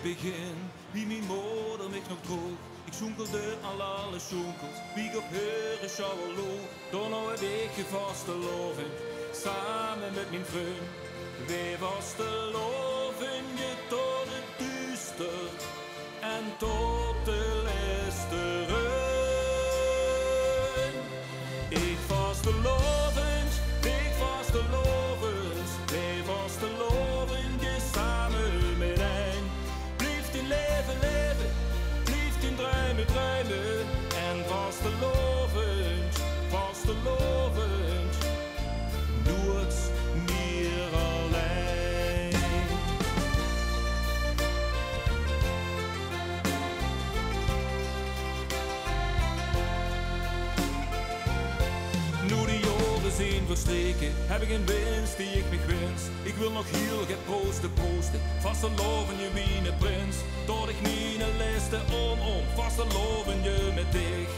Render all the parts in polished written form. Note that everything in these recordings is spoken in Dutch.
het begin, wie mijn moeder mich nog droeg. Ik zonkelde al alle zonkels, wie ik op heuren zou loog. Dan nou heb ik je vaste loving, samen met mijn vriend. Wij was de loving, je tot het duister en tot de listeren. Ik was de lovend, ik was de lovend, wij was de lovend, je samen met een. Blijft in leven leven, blijft in druimen druimen. En was de lovend, nooit meer alleen. Nu die jaren zijn verstreken, heb ik een winst die ik me wens. Ik wil nog heel geproosten, vast te loven je wie prins. Tot ik niet een liste om, vast te loven je met dich.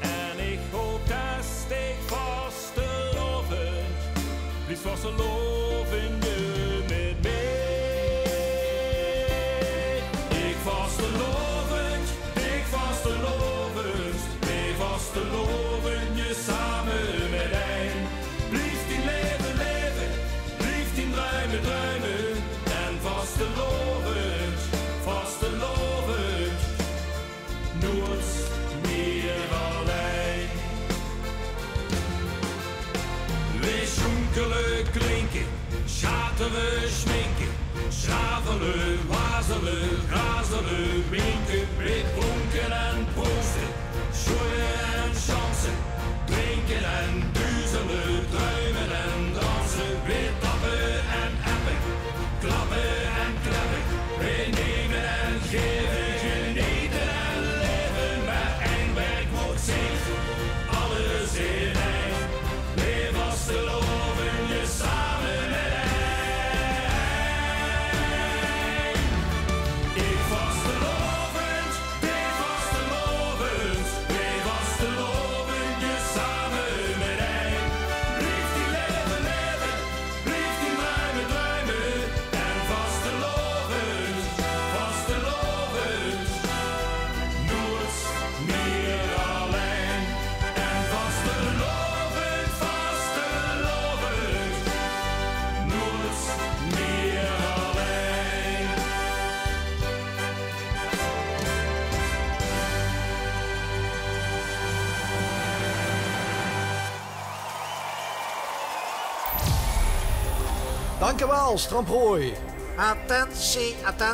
En ik hoop dat ik vast te loven, blijf vast te loven je met mij. Ik vast te loven, ik vast te loven, wij vast te loven je samen met een. Blijf in leven leven, blijf in druimen druimen. En vast te loven, nooit meer alleen. We zonkelen klinken, schateren schminken, schavelen, wazelen, razelen, winken, wit bonken en proosten, schoeien en chansen, drinken en duizelen, druimen en dansen, weer tappen en appen, klappen en klappen, we nemen en geven, genieten en leven, maar één werkwoord zingt, alles in één. We was te loven je samen met één. Ik was te lovend, ik was te lovend, we was te loven je samen met één. Blijf die leven leven, blijf die druimen druimen. En vast te lovend, nooit meer alleen. En vast te lovend, nooit meer alleen. Dankjewel, Stramprooi. Attentie, attentie.